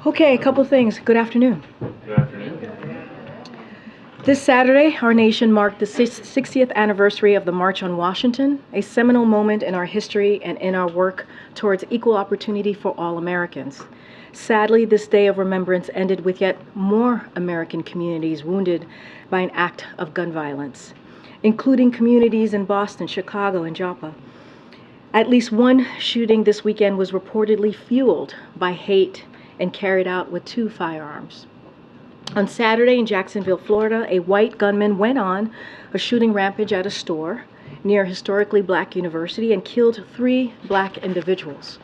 Okay, a couple things. Good afternoon. Good afternoon. This Saturday, our nation marked the 60th anniversary of the March on Washington, a seminal moment in our history and in our work towards equal opportunity for all Americans. Sadly, this day of remembrance ended with yet more American communities wounded by an act of gun violence, including communities in Boston, Chicago, and Joppa. At least one shooting this weekend was reportedly fueled by hate and carried out with 2 firearms. On Saturday in Jacksonville, Florida, a white gunman went on a shooting rampage at a store near historically black university and killed 3 black individuals.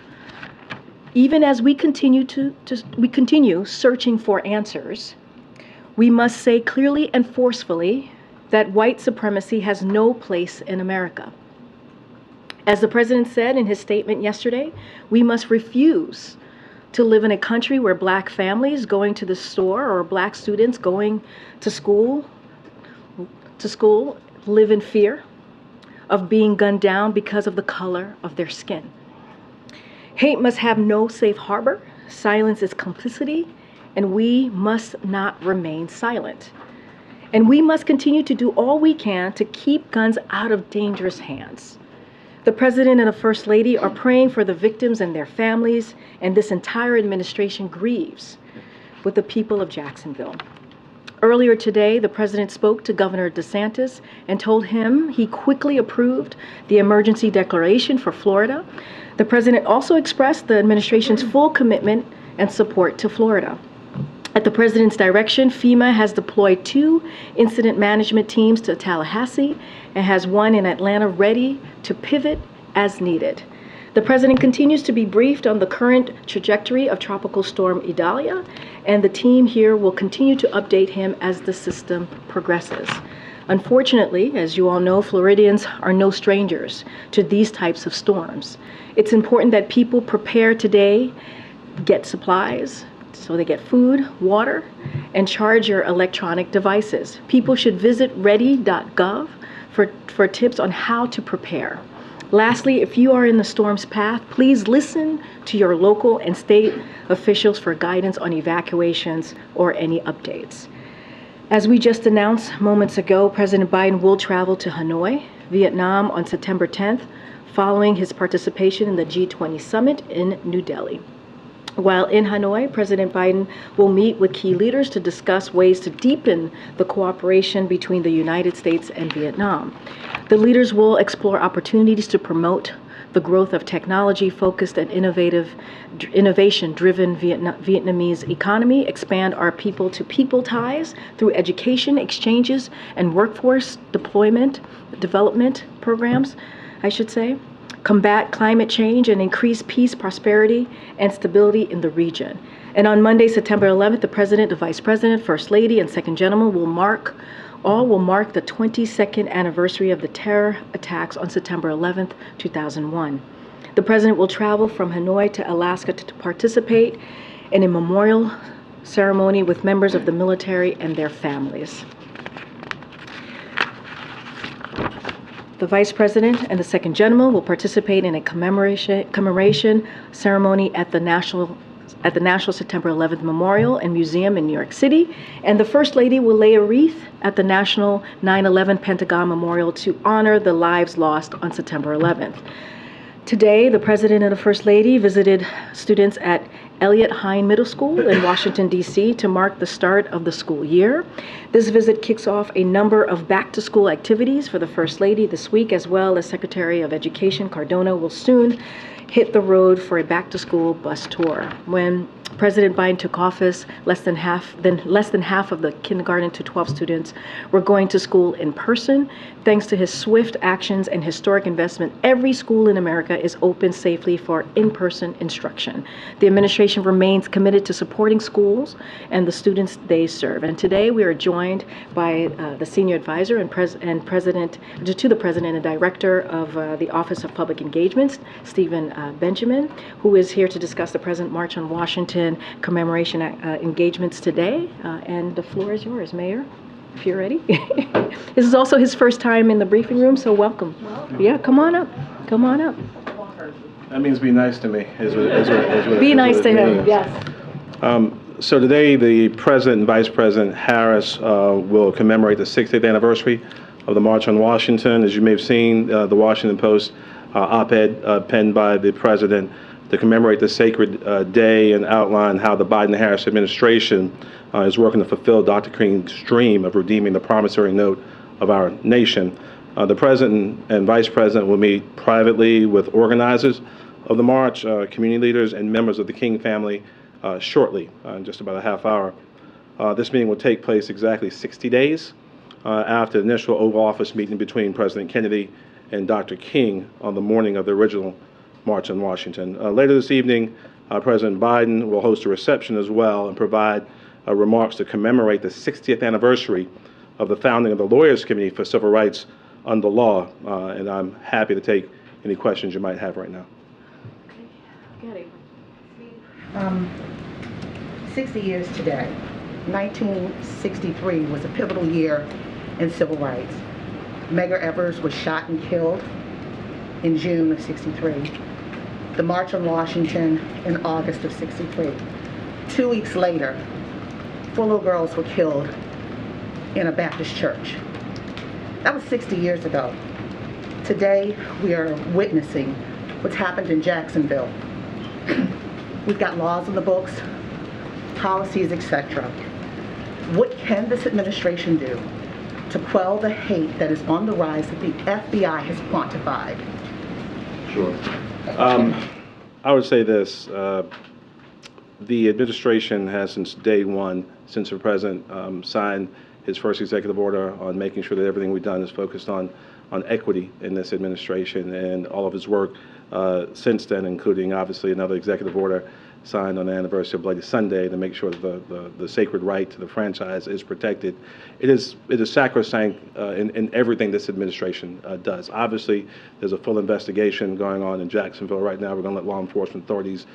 Even as we continue searching for answers, we must say clearly and forcefully that white supremacy has no place in America. As the president said in his statement yesterday, we must refuse to live in a country where black families going to the store or black students going to school live in fear of being gunned down because of the color of their skin. Hate must have no safe harbor. Silence is complicity, and we must not remain silent. And we must continue to do all we can to keep guns out of dangerous hands. The President and the First Lady are praying for the victims and their families, and this entire administration grieves with the people of Jacksonville. Earlier today, the President spoke to Governor DeSantis and told him he quickly approved the emergency declaration for Florida. The President also expressed the administration's full commitment and support to Florida. At the President's direction, FEMA has deployed 2 incident management teams to Tallahassee and has one in Atlanta ready to pivot as needed. The President continues to be briefed on the current trajectory of Tropical Storm Idalia, and the team here will continue to update him as the system progresses. Unfortunately, as you all know, Floridians are no strangers to these types of storms. It's important that people prepare today, get supplies, so they get food, water, and charge your electronic devices. People should visit ready.gov for tips on how to prepare. Lastly, if you are in the storm's path, please listen to your local and state officials for guidance on evacuations or any updates. As we just announced moments ago, President Biden will travel to Hanoi, Vietnam on September 10th, following his participation in the G20 summit in New Delhi. While in Hanoi, President Biden will meet with key leaders to discuss ways to deepen the cooperation between the United States and Vietnam. The leaders will explore opportunities to promote the growth of technology-focused and innovation-driven Vietnamese economy, expand our people-to-people ties through education, exchanges, and workforce development programs, combat climate change, and increase peace, prosperity, and stability in the region. And on Monday, September 11th, the President, the Vice President, First Lady, and Second Gentleman will mark the 22nd anniversary of the terror attacks on September 11th, 2001. The President will travel from Hanoi to Alaska to participate in a memorial ceremony with members of the military and their families. The Vice President and the Second Gentleman will participate in a commemoration ceremony at the National September 11th Memorial and Museum in New York City, and the First Lady will lay a wreath at the National 9/11 Pentagon Memorial to honor the lives lost on September 11th. Today, the President and the First Lady visited students at Elliott Hine Middle School in Washington, D.C. to mark the start of the school year. This visit kicks off a number of back-to-school activities for the First Lady this week, as well as Secretary of Education Cardona will soon hit the road for a back-to-school bus tour. When President Biden took office, less than half of the kindergarten to 12 students were going to school in person. Thanks to his swift actions and historic investment, every school in America is open safely for in-person instruction. The administration remains committed to supporting schools and the students they serve. And today we are joined by the senior advisor and president to the president and director of the Office of Public Engagements, Stephen Benjamin, who is here to discuss the present March on Washington commemoration engagements today. And the floor is yours, Mayor, if you're ready. This is also his first time in the briefing room, so welcome. Yeah, come on up. Come on up. That means be nice to me. Be nice to him, yes. So today, the President and Vice President Harris will commemorate the 60th anniversary of the March on Washington. As you may have seen, the Washington Post op-ed penned by the President to commemorate the sacred day and outline how the Biden-Harris administration is working to fulfill Dr. King's dream of redeeming the promissory note of our nation. The President and Vice President will meet privately with organizers of the march, community leaders, and members of the King family shortly, in just about a half hour. This meeting will take place exactly 60 days after the initial Oval Office meeting between President Kennedy and Dr. King on the morning of the original March on Washington. Later this evening, President Biden will host a reception as well and provide remarks to commemorate the 60th anniversary of the founding of the Lawyers Committee for Civil Rights under law, and I'm happy to take any questions you might have right now. Okay. 60 years today. 1963 was a pivotal year in civil rights. Medgar Evers was shot and killed in June of 63. The March on Washington in August of 63. 2 weeks later, 4 little girls were killed in a Baptist church. That was 60 years ago. Today, we are witnessing what's happened in Jacksonville. We've got laws in the books, policies, etc. What can this administration do to quell the hate that is on the rise that the FBI has quantified? Sure. I would say this. The administration has, since day one, since the President signed his first executive order on making sure that everything we've done is focused on equity in this administration, and all of his work since then, including obviously another executive order signed on the anniversary of Bloody Sunday to make sure that the sacred right to the franchise is protected. It is sacrosanct in everything this administration does. Obviously, there's a full investigation going on in Jacksonville right now. We're going to let law enforcement authorities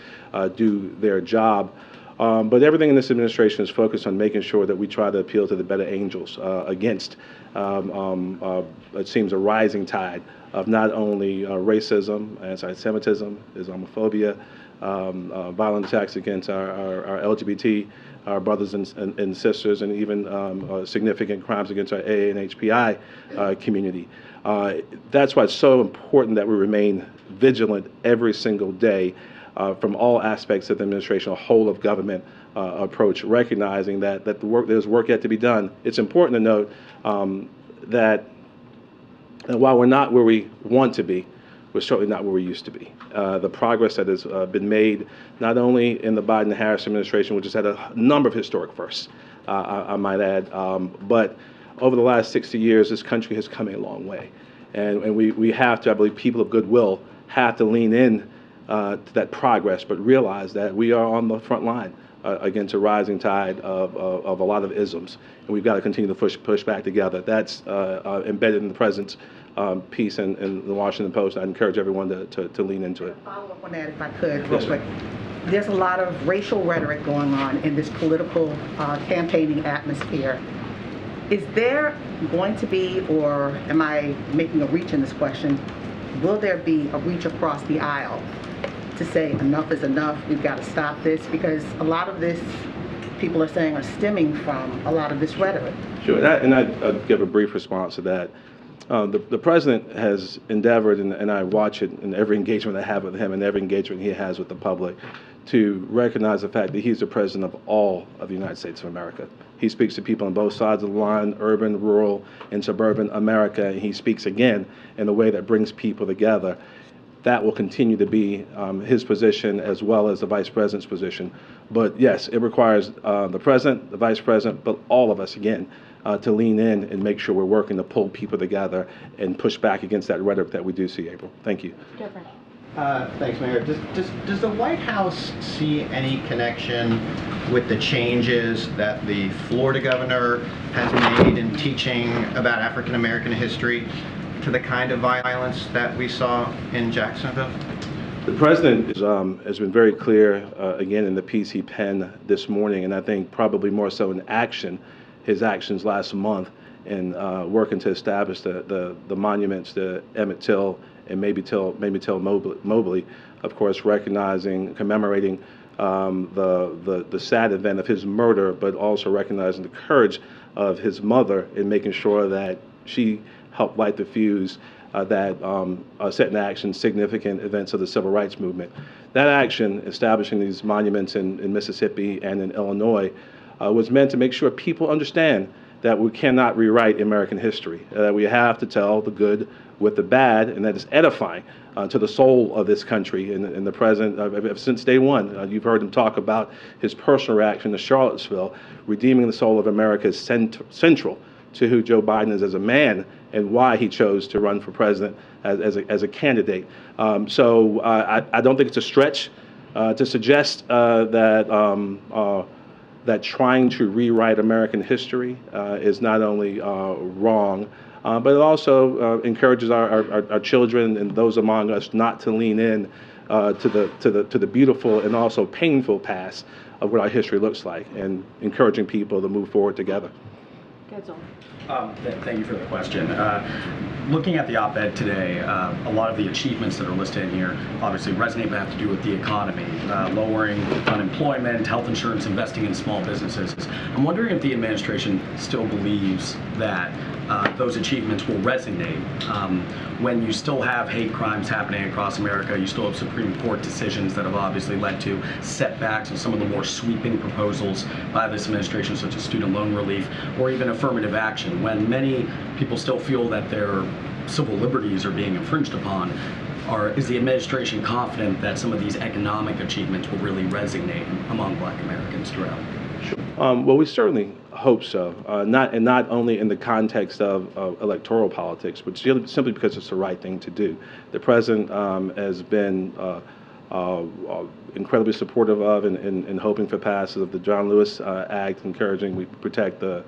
do their job. But everything in this administration is focused on making sure that we try to appeal to the better angels against, it seems, a rising tide of not only racism, anti-Semitism, Islamophobia, violent attacks against our LGBT, our brothers and sisters, and even significant crimes against our AA and HPI community. That's why it's so important that we remain vigilant every single day from all aspects of the administration, a whole of government approach, recognizing that there's work yet to be done. It's important to note that while we're not where we want to be, we're certainly not where we used to be. The progress that has been made, not only in the Biden-Harris administration, which has had a number of historic firsts, I might add, but over the last 60 years, this country has come a long way. And we have to, I believe, people of goodwill have to lean in to that progress, but realize that we are on the front line against a rising tide of a lot of isms, and we've got to continue to push back together. That's embedded in the President's piece in the Washington Post. I encourage everyone to lean into it. Follow up on that, if I could, real quick. There's a lot of racial rhetoric going on in this political campaigning atmosphere. Is there going to be, or am I making a reach in this question, will there be a reach across the aisle to say enough is enough, we've got to stop this? Because a lot of this, people are saying, are stemming from a lot of this rhetoric. Sure, and I'll give a brief response to that. The President has endeavored, and I watch it in every engagement I have with him and every engagement he has with the public, to recognize the fact that he's the President of all of the United States of America. He speaks to people on both sides of the line, urban, rural, and suburban America, and he speaks again in a way that brings people together. That will continue to be his position as well as the Vice President's position. But yes, it requires the President, the Vice President, but all of us, again, to lean in and make sure we're working to pull people together and push back against that rhetoric that we do see, April. Thank you. Thanks, Mayor. Does the White House see any connection with the changes that the Florida governor has made in teaching about African American history to the kind of violence that we saw in Jacksonville? The President has been very clear, again, in the piece he penned this morning, and I think probably more so in action, his actions last month in working to establish the monuments to Emmett Till and maybe Till Mobley, of course, recognizing, commemorating the sad event of his murder, but also recognizing the courage of his mother in making sure that she helped light the fuse that set in action significant events of the civil rights movement. That action, establishing these monuments in Mississippi and in Illinois, was meant to make sure people understand that we cannot rewrite American history, that we have to tell the good with the bad, and that is edifying to the soul of this country. In the president, since day one, you've heard him talk about his personal reaction to Charlottesville. Redeeming the soul of America is central to who Joe Biden is as a man and why he chose to run for president as a candidate. So I don't think it's a stretch to suggest that trying to rewrite American history is not only wrong, but it also encourages our children and those among us not to lean in to the beautiful and also painful past of what our history looks like, and encouraging people to move forward together. Thank you for the question. Looking at the op-ed today, a lot of the achievements that are listed in here obviously resonate, but have to do with the economy, lowering unemployment, health insurance, investing in small businesses. I'm wondering if the administration still believes that those achievements will resonate when you still have hate crimes happening across America. You still have Supreme Court decisions that have obviously led to setbacks in some of the more sweeping proposals by this administration, such as student loan relief or even affirmative action, when many people still feel that their civil liberties are being infringed upon. Is the administration confident that some of these economic achievements will really resonate among Black Americans throughout? Well, we certainly hope so, not only in the context of electoral politics, but simply because it's the right thing to do. The president has been incredibly supportive of and hoping for passage of the John Lewis Act, encouraging we protect the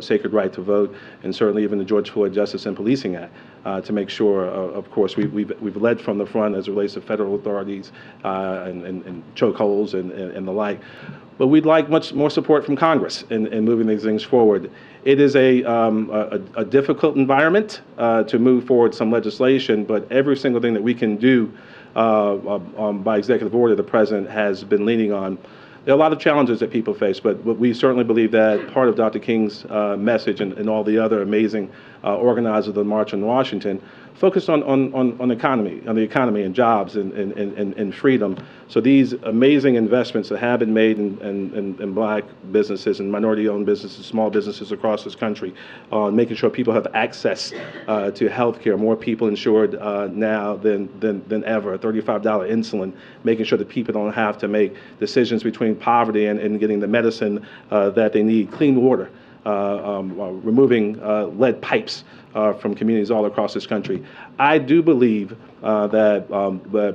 sacred right to vote, and certainly even the George Floyd Justice and Policing Act to make sure, of course, we've led from the front as it relates to federal authorities and chokeholds and the like. But we'd like much more support from Congress in moving these things forward. It is a difficult environment to move forward some legislation, but every single thing that we can do by executive order the president has been leaning on. There are a lot of challenges that people face, but we certainly believe that part of Dr. King's message and all the other amazing organizers of the March on Washington focused on the economy and jobs and freedom. So these amazing investments that have been made in Black businesses and minority-owned businesses, small businesses across this country, making sure people have access to health care, more people insured now than ever, $35 insulin, making sure that people don't have to make decisions between poverty and getting the medicine that they need, clean water, removing lead pipes from communities all across this country. I do believe that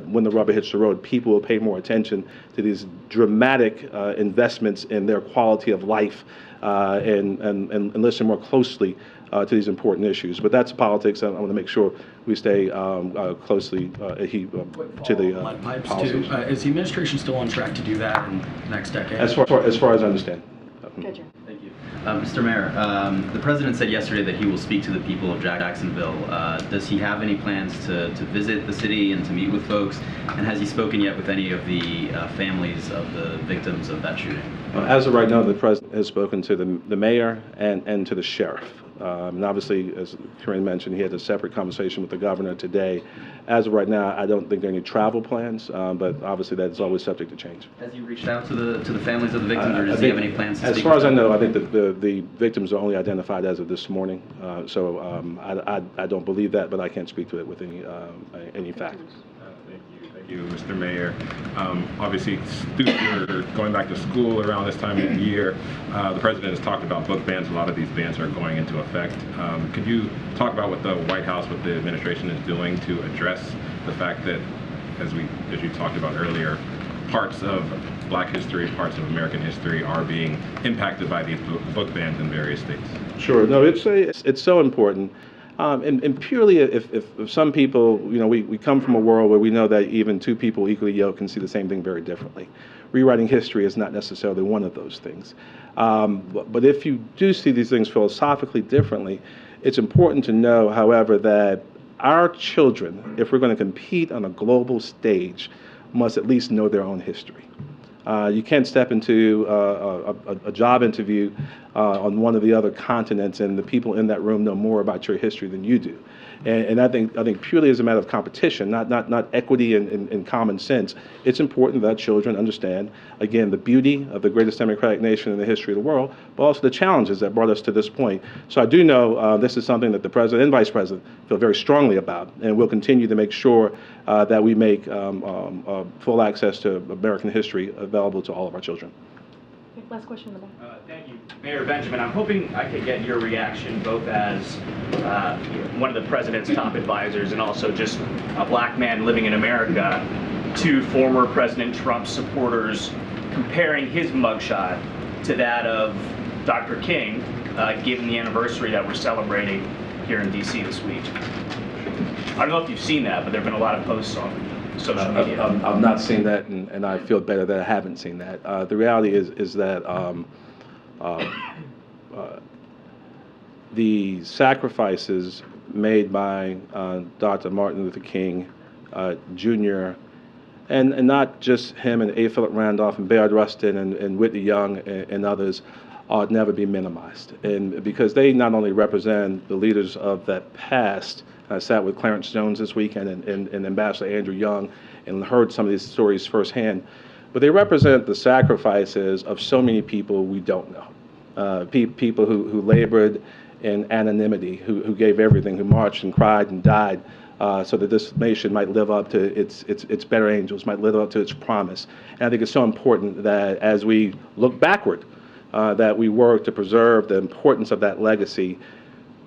when the rubber hits the road, people will pay more attention to these dramatic investments in their quality of life and listen more closely to these important issues. But that's politics. I want to make sure we stay closely to the lead pipes policies. too. Is the administration still on track to do that in the next decade? As far as I understand. Thank you. Mr. Mayor, the president said yesterday that he will speak to the people of Jacksonville. Does he have any plans to visit the city and to meet with folks? And has he spoken yet with any of the families of the victims of that shooting? As of right now, the president has spoken to the mayor and to the sheriff. And obviously, as Karine mentioned, he had a separate conversation with the governor today. As of right now, I don't think there are any travel plans, but obviously that is always subject to change. Has he reached out to the families of the victims, or does he have any plans to as speak far as with I them? know, I think that the victims are only identified as of this morning. So I don't believe that, but I can't speak to it with any facts. Thank you, Mr. Mayor. Obviously, students are going back to school around this time of the year. The president has talked about book bans. A lot of these bans are going into effect. Could you talk about what the White House, what the administration is doing to address the fact that, as you talked about earlier, parts of Black history, parts of American history are being impacted by these book bans in various states? Sure. No, it's so important. And purely if some people, we come from a world where we know that even two people equally yoked can see the same thing very differently. Rewriting history is not necessarily one of those things. But if you do see these things philosophically differently, it's important to know, however, that our children, if we're going to compete on a global stage, must at least know their own history. You can't step into a job interview on one of the other continents, and the people in that room know more about your history than you do. And I think purely as a matter of competition, not equity and common sense, it's important that children understand, again, the beauty of the greatest democratic nation in the history of the world, but also the challenges that brought us to this point. So I do know this is something that the President and Vice President feel very strongly about, and we'll continue to make sure that we make full access to American history available to all of our children. Last question. Thank you, Mayor Benjamin. I'm hoping I could get your reaction both as one of the president's top advisors and also just a black man living in America to former President Trump's supporters comparing his mugshot to that of Dr. King, given the anniversary that we're celebrating here in D.C. this week. I don't know if you've seen that, but there have been a lot of posts on social media. I've not seen that, and I feel better that I haven't seen that. The reality is that the sacrifices made by Dr. Martin Luther King, Jr., and not just him and A. Philip Randolph and Bayard Rustin and Whitney Young and others, ought never be minimized. And because they not only represent the leaders of that past. I sat with Clarence Jones this weekend and Ambassador Andrew Young and heard some of these stories firsthand. But they represent the sacrifices of so many people we don't know. People who labored in anonymity, who gave everything, who marched and cried and died so that this nation might live up to its better angels, might live up to its promise. And I think it's so important that as we look backward, that we work to preserve the importance of that legacy,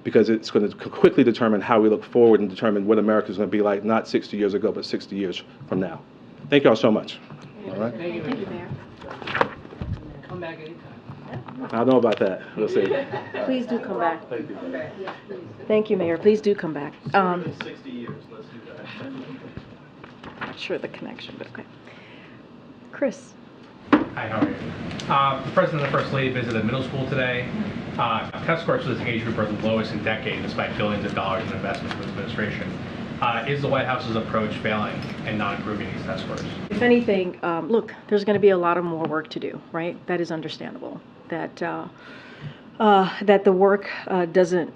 because it's going to quickly determine how we look forward and determine what America is going to be like, not 60 years ago, but 60 years from now. Thank you all so much. All right. Thank you, Mayor. Come back anytime. I don't know about that. We'll see. Please do come back. Thank you. Thank you, Mayor. Please do come back. 60 years. Let's do that. Not sure the connection, but okay. Chris. Hi, how are you? The President and the First Lady visited middle school today. Test scores for this age group are the lowest in decades, despite billions of dollars in investments from the administration. Is the White House's approach failing and not improving these test scores? If anything, look, there's going to be a lot of more work to do, right? That is understandable. That the work doesn't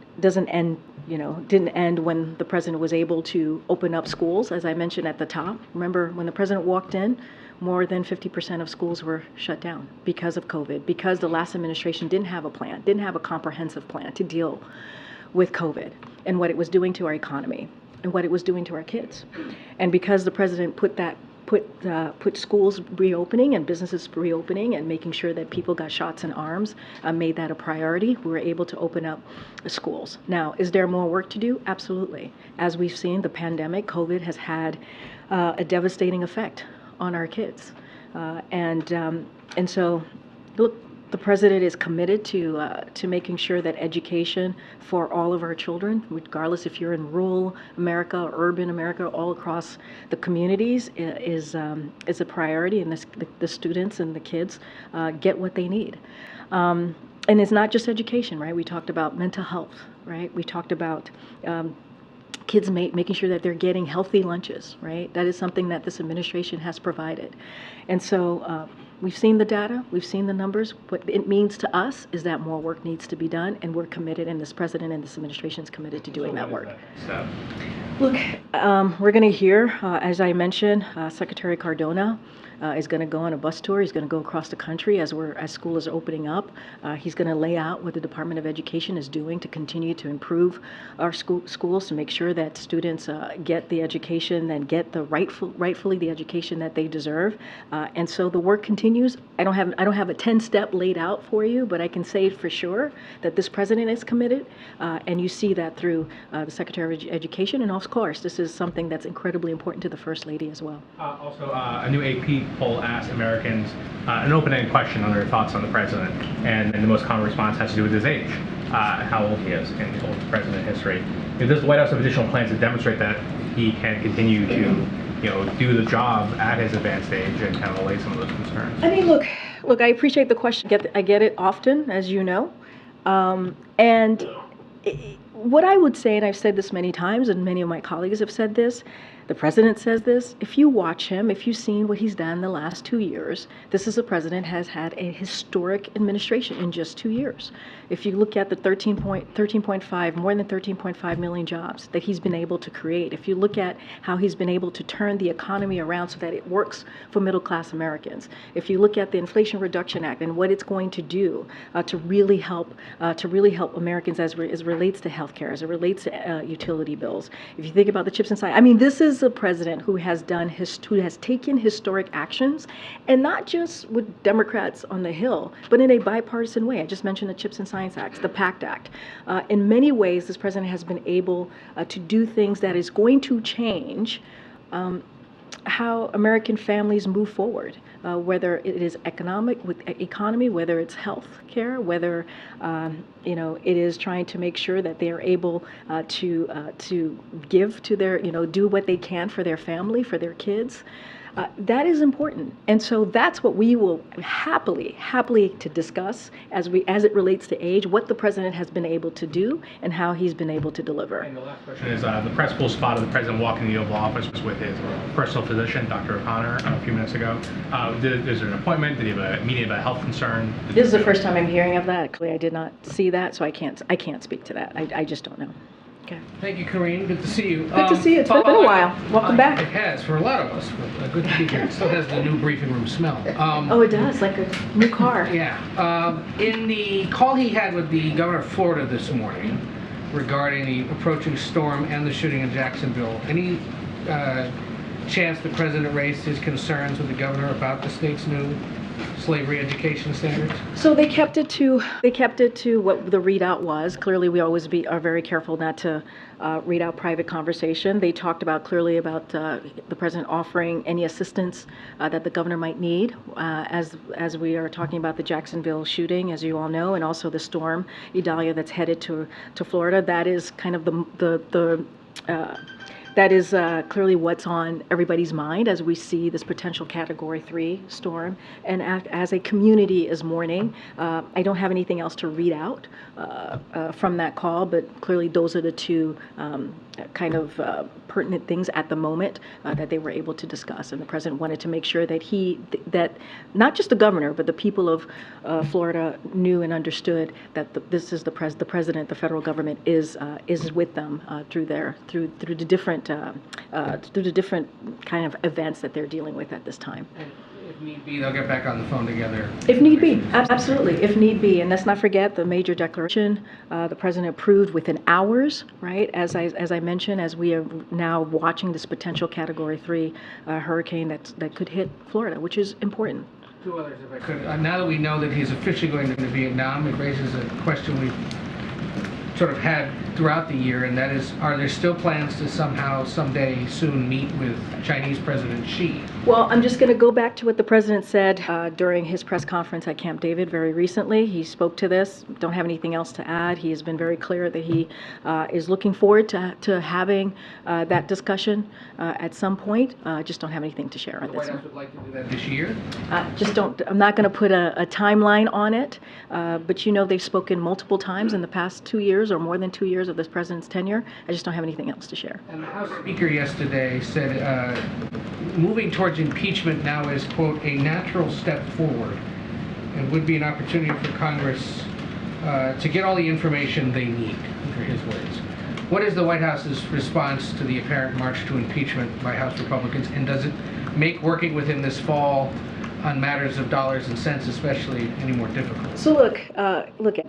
end, didn't end when the president was able to open up schools, as I mentioned at the top. Remember, when the president walked in, more than 50% of schools were shut down because of COVID, because the last administration didn't have a plan, didn't have a comprehensive plan to deal with COVID and what it was doing to our economy and what it was doing to our kids. And because the president put schools reopening and businesses reopening and making sure that people got shots in arms, made that a priority, we were able to open up the schools. Now, is there more work to do? Absolutely. As we've seen, the pandemic, COVID has had a devastating effect on our kids. And so, look, the president is committed to making sure that education for all of our children, regardless if you're in rural America or urban America, all across the communities, is a priority, and the students and the kids get what they need. And it's not just education, right? We talked about mental health, right? We talked about kids making sure that they're getting healthy lunches, right? That is something that this administration has provided. And so we've seen the data, we've seen the numbers. What it means to us is that more work needs to be done, and we're committed, and this president and this administration is committed to doing that work. Look, we're going to hear, as I mentioned, Secretary Cardona is going to go on a bus tour. He's going to go across the country as school is opening up. He's going to lay out what the Department of Education is doing to continue to improve our schools to make sure that students get the education and get the rightfully the education that they deserve. And so the work continues. I don't have a 10-step laid out for you, but I can say for sure that this president is committed, and you see that through the Secretary of Education, and of course, this is something that's incredibly important to the First Lady as well. Also, a new AP poll asked Americans an open-ended question on their thoughts on the president, and the most common response has to do with his age, how old he is in the oldest president in history. Does the White House have additional plans to demonstrate that he can continue to do the job at his advanced age and kind of allay some of those concerns? I mean, look, I appreciate the question. I get it often, as you know, and What I would say, and I've said this many times, and many of my colleagues have said this, the president says this, if you watch him, if you've seen what he's done the last 2 years, this is a president has had a historic administration in just 2 years. If you look at the 13.5, more than 13.5 million jobs that he's been able to create, if you look at how he's been able to turn the economy around so that it works for middle class Americans, if you look at the Inflation Reduction Act and what it's going to do to really help Americans as it relates to healthcare, as it relates to utility bills. If you think about the CHIPS and Science, I mean, this is a president who has taken historic actions, and not just with Democrats on the Hill, but in a bipartisan way. I just mentioned the CHIPS and Science Act, the PACT Act. In many ways, this president has been able to do things that is going to change how American families move forward, whether it is economy, whether it's health care, whether it is trying to make sure that they are able to give to their, do what they can for their family, for their kids. That is important, and so that's what we will happily to discuss as it relates to age, what the president has been able to do and how he's been able to deliver. And the last question is, the press pool spotted the president walking the Oval Office was with his personal physician, Dr. O'Connor, a few minutes ago. Is there an appointment? Did he have a meeting about a health concern? This is the first time I'm hearing of that. Actually, I did not see that, so I can't speak to that. I just don't know. Okay. Thank you, Karine. Good to see you. Good to see you. It's been a while. Welcome back. It has, for a lot of us. But good to be here. It still has the new briefing room smell. Oh, it does, like a new car. Yeah. In the call he had with the governor of Florida this morning regarding the approaching storm and the shooting in Jacksonville, any chance the president raised his concerns with the governor about the state's new slavery education standards? So they kept it to what the readout was. Clearly, we always are very careful not to read out private conversation. They talked clearly about the president offering any assistance that the governor might need as we are talking about the Jacksonville shooting, as you all know, and also the storm Idalia that's headed to Florida. That is kind of that is clearly what's on everybody's mind as we see this potential Category 3 storm. And as a community is mourning, I don't have anything else to read out from that call, but clearly those are the two pertinent things at the moment that they were able to discuss. And the president wanted to make sure that that not just the governor, but the people of Florida knew and understood that this is the president, the federal government is with them through the different kind of events that they're dealing with at this time. If need be, they'll get back on the phone together. If need be, absolutely, if need be. And let's not forget the major declaration the president approved within hours, right? As I mentioned, as we are now watching this potential Category 3 hurricane that could hit Florida, which is important. Two others, if I could. Now that we know that he's officially going to Vietnam, it raises a question we've sort of had throughout the year, and that is, are there still plans to someday soon meet with Chinese President Xi? Well, I'm just going to go back to what the president said during his press conference at Camp David very recently. He spoke to this. Don't have anything else to add. He has been very clear that he is looking forward to having that discussion at some point. Just don't have anything to share on this. The White House would like to do that this year? I'm not going to put a timeline on it, but they've spoken multiple times in the past 2 years or more than 2 years of this president's tenure. I just don't have anything else to share. And the House Speaker yesterday said moving towards impeachment now is, quote, a natural step forward and would be an opportunity for Congress to get all the information they need, for his words. What is the White House's response to the apparent march to impeachment by House Republicans, and does it make working with him this fall on matters of dollars and cents especially any more difficult? So look,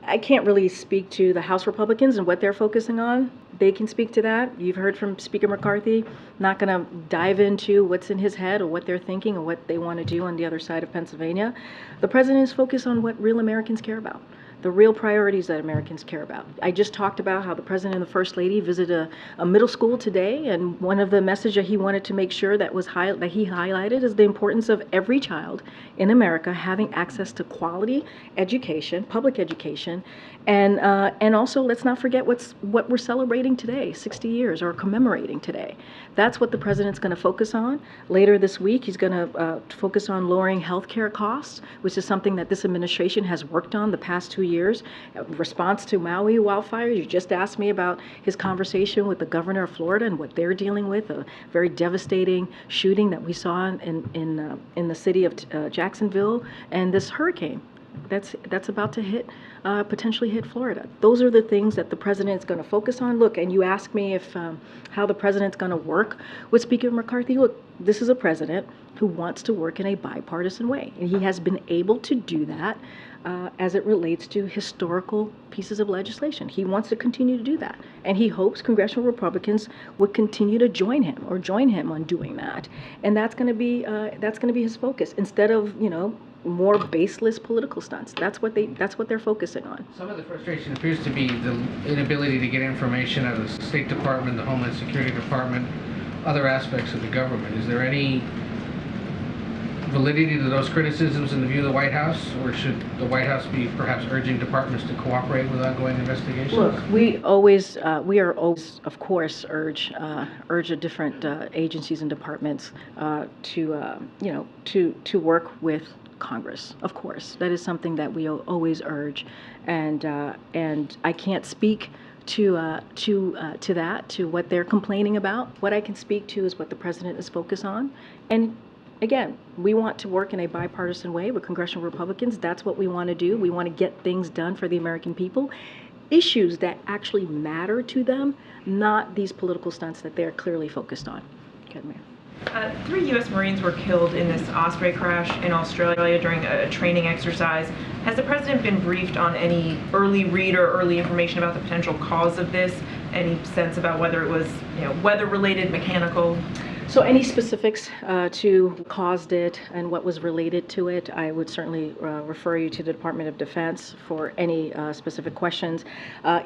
I can't really speak to the House Republicans and what they're focusing on. They can speak to that. You've heard from Speaker McCarthy. Not going to dive into what's in his head or what they're thinking or what they want to do on the other side of Pennsylvania. The president is focused on what real Americans care about, the real priorities that Americans care about. I just talked about how the president and the first lady visited a middle school today, and one of the messages that he wanted to make sure that he highlighted is the importance of every child in America having access to quality education, public education, And also, let's not forget what we're celebrating today, 60 years, or commemorating today. That's what the president's going to focus on. Later this week, he's going to focus on lowering health care costs, which is something that this administration has worked on the past 2 years. In response to Maui wildfires, you just asked me about his conversation with the governor of Florida and what they're dealing with, a very devastating shooting that we saw in the city of Jacksonville, and this hurricane that's about to potentially hit Florida. Those are the things that the president is going to focus on. Look, and you ask me if how the president's going to work with Speaker McCarthy. Look, this is a president who wants to work in a bipartisan way, and he has been able to do that as it relates to historical pieces of legislation. He wants to continue to do that, and he hopes congressional Republicans would continue to join him on doing that. And that's going to be his focus, instead of more baseless political stunts. That's what they're focusing on. Some of the frustration appears to be the inability to get information out of the State Department, the Homeland Security Department, other aspects of the government. Is there any validity to those criticisms in the view of the White House, or should the White House be perhaps urging departments to cooperate with ongoing investigations? Look, we are always, of course, urge the different agencies and departments to work with Congress. Of course, that is something that we always urge, and I can't speak to what they're complaining about. What I can speak to is what the president is focused on, and again, we want to work in a bipartisan way with congressional Republicans. That's what we want to do. We want to get things done for the American people, issues that actually matter to them, not these political stunts that they're clearly focused on. Go ahead, Mayor. 3 U.S. Marines were killed in this Osprey crash in Australia during a training exercise. Has the president been briefed on any early read or early information about the potential cause of this? Any sense about whether it was, weather-related, mechanical? So any specifics to who caused it and what was related to it, I would certainly refer you to the Department of Defense for any specific questions.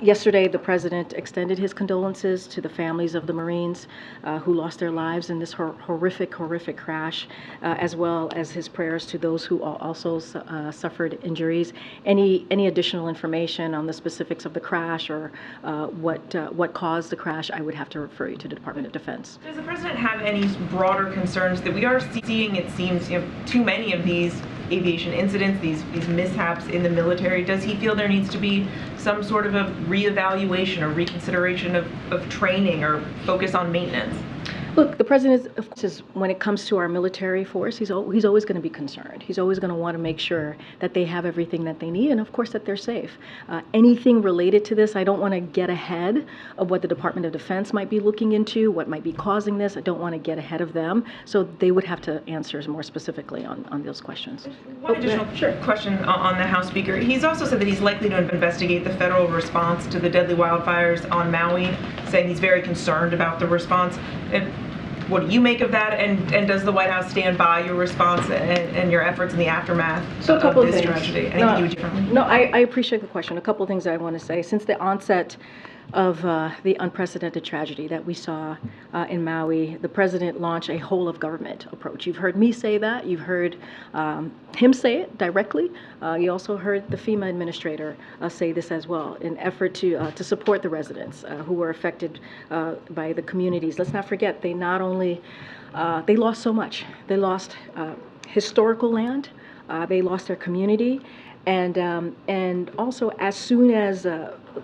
Yesterday, the president extended his condolences to the families of the Marines who lost their lives in this horrific crash, as well as his prayers to those who also suffered injuries. Any additional information on the specifics of the crash or what caused the crash, I would have to refer you to the Department of Defense. Does the president have any broader concerns that we are seeing, it seems, too many of these aviation incidents, these mishaps in the military? Does he feel there needs to be some sort of a reevaluation or reconsideration of training or focus on maintenance? Look, the president, of course, when it comes to our military force, he's always going to be concerned. He's always going to want to make sure that they have everything that they need, and of course that they're safe. Anything related to this, I don't want to get ahead of what the Department of Defense might be looking into, what might be causing this. I don't want to get ahead of them, so they would have to answer more specifically on those questions. One additional question on the House Speaker. He's also said that he's likely to investigate the federal response to the deadly wildfires on Maui, saying he's very concerned about the response. What do you make of that, and does the White House stand by your response and your efforts in the aftermath of this tragedy? Anything you would do differently? No, I appreciate the question. A couple of things I want to say. Since the onset of the unprecedented tragedy that we saw in Maui, the president launched a whole of government approach. You've heard me say that. You've heard him say it directly. You also heard the FEMA administrator say this as well, in effort to support the residents who were affected by the communities. Let's not forget, they not only they lost so much. They lost historical land. They lost their community. And also, as soon as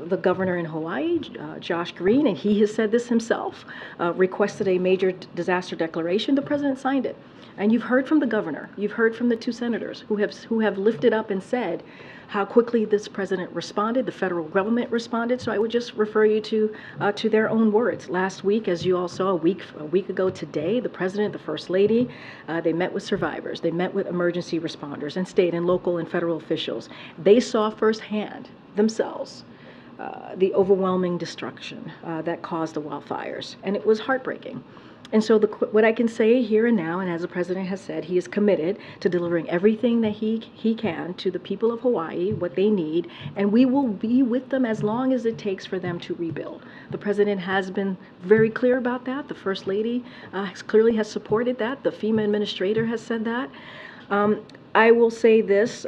the governor in Hawaii, Josh Green, and he has said this himself, requested a major disaster declaration, the president signed it. And you've heard from the governor, you've heard from the two senators who have lifted up and said how quickly this president responded, the federal government responded. So I would just refer you to their own words. Last week, as you all saw, a week ago today, the president, the first lady, they met with survivors, they met with emergency responders and state and local and federal officials. They saw firsthand themselves the overwhelming destruction that caused the wildfires, and it was heartbreaking. And so what I can say here and now, and as the president has said, he is committed to delivering everything that he can to the people of Hawaii, what they need, and we will be with them as long as it takes for them to rebuild. The president has been very clear about that. The First Lady clearly has supported that. The FEMA administrator has said that. I will say this.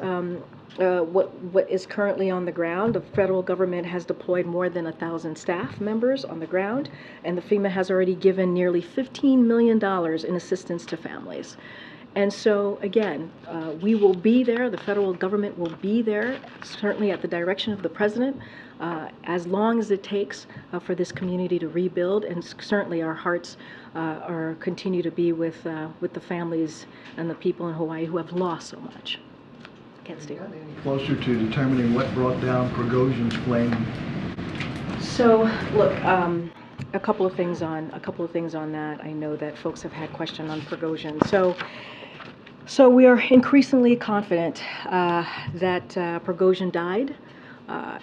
what is currently on the ground. The federal government has deployed more than 1,000 staff members on the ground, and the FEMA has already given nearly $15 million in assistance to families. And so, again, we will be there, the federal government will be there, certainly at the direction of the president, as long as it takes for this community to rebuild, and certainly our hearts are continue to be with the families and the people in Hawaii who have lost so much. Can't stay. Closer to determining what brought down Prigozhin's plane? So, look, a couple of things on that. I know that folks have had questions on Prigozhin. So we are increasingly confident that Prigozhin died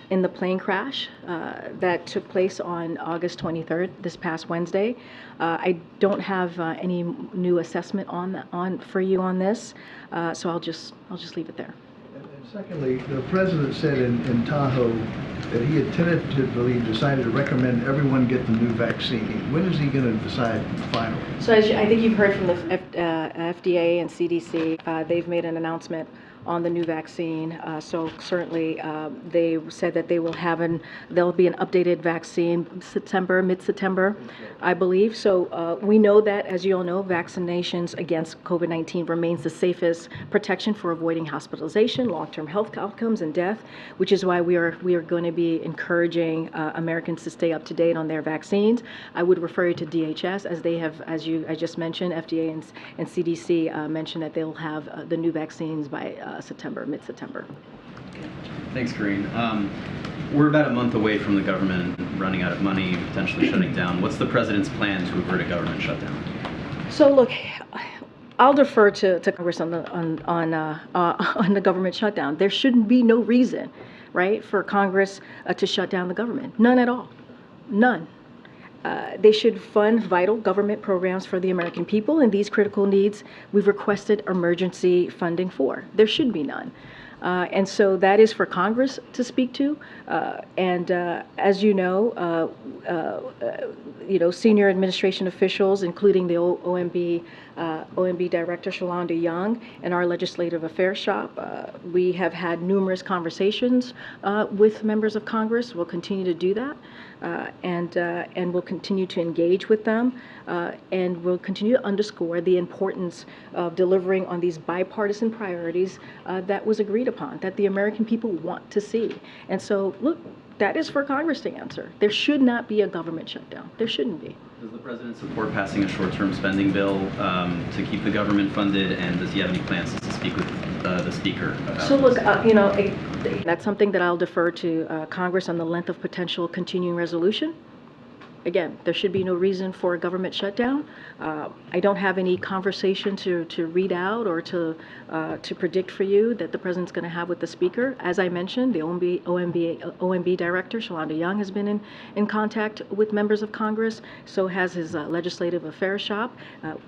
in the plane crash that took place on August 23rd, this past Wednesday. I don't have any new assessment for you on this, so I'll just leave it there. And secondly, the president said in Tahoe that he had tentatively decided to recommend everyone get the new vaccine. When is he going to decide finally? So I think you've heard from the FDA and CDC. They've made an announcement on the new vaccine. So certainly they said that there'll be an updated vaccine mid-September, I believe. So we know that, as you all know, vaccinations against COVID-19 remains the safest protection for avoiding hospitalization, long-term health outcomes, and death, which is why we are going to be encouraging Americans to stay up to date on their vaccines. I would refer you to DHS, as they have, I just mentioned, FDA and CDC mentioned that they'll have the new vaccines by mid-September. Thanks, Karine. We're about a month away from the government running out of money, potentially shutting down. What's the president's plan to avert a government shutdown? So look, I'll defer to Congress on the government shutdown. There shouldn't be no reason, right, for Congress to shut down the government. None at all. None. They should fund vital government programs for the American people, and these critical needs we've requested emergency funding for. There should be none. And so that is for Congress to speak to. As you know, senior administration officials, including the OMB Director Shalonda Young and our Legislative Affairs shop, we have had numerous conversations with members of Congress. We'll continue to do that, and we'll continue to engage with them, and we'll continue to underscore the importance of delivering on these bipartisan priorities that was agreed upon, that the American people want to see. And so, look, that is for Congress to answer. There should not be a government shutdown. There shouldn't be. Does the president support passing a short-term spending bill to keep the government funded, and does he have any plans to speak with the speaker about So look, that's something that I'll defer to Congress on the length of potential continuing resolution. Again, there should be no reason for a government shutdown. I don't have any conversation to read out or to predict for you that the president's going to have with the speaker. As I mentioned, the OMB Director, Shalonda Young, has been in contact with members of Congress. So has his Legislative Affairs shop.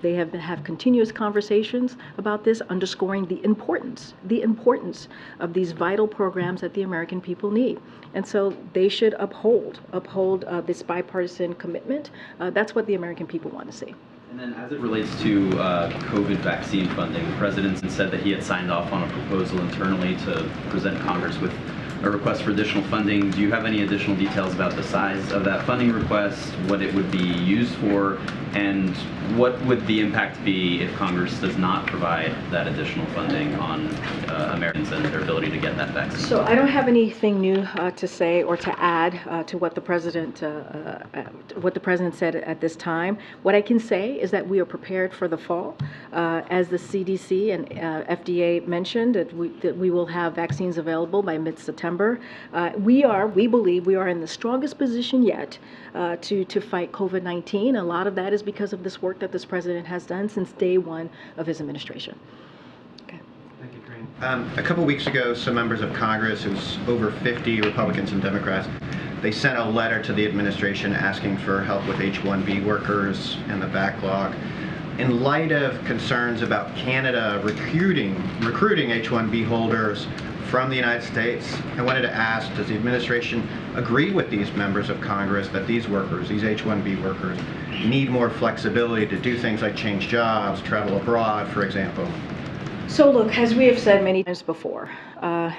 They have continuous conversations about this, underscoring the importance of these vital programs that the American people need. And so they should uphold this bipartisan commitment. That's what the American people want to see. And then as it relates to COVID vaccine funding, the president said that he had signed off on a proposal internally to present Congress with a request for additional funding. Do you have any additional details about the size of that funding request, what it would be used for, and what would the impact be if Congress does not provide that additional funding on Americans and their ability to get that vaccine? So I don't have anything new to say or to add to what the president said at this time. What I can say is that we are prepared for the fall. As the CDC and FDA mentioned, that we will have vaccines available by mid-September. We believe we are in the strongest position yet to fight COVID-19. A lot of that is because of this work that this president has done since day one of his administration. Okay. Thank you, Karine. A couple weeks ago, some members of Congress, it was over 50 Republicans and Democrats, they sent a letter to the administration asking for help with H-1B workers and the backlog. In light of concerns about Canada recruiting H-1B holders from the United States, I wanted to ask, does the administration agree with these members of Congress that these workers, these H-1B workers, need more flexibility to do things like change jobs, travel abroad, for example? So look, as we have said many times before,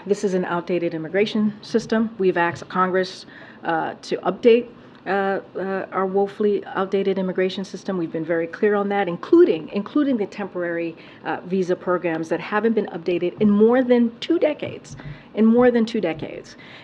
this is an outdated immigration system. We've asked Congress to update our woefully outdated immigration system. We've been very clear on that, including the temporary visa programs that haven't been updated in more than 2 decades.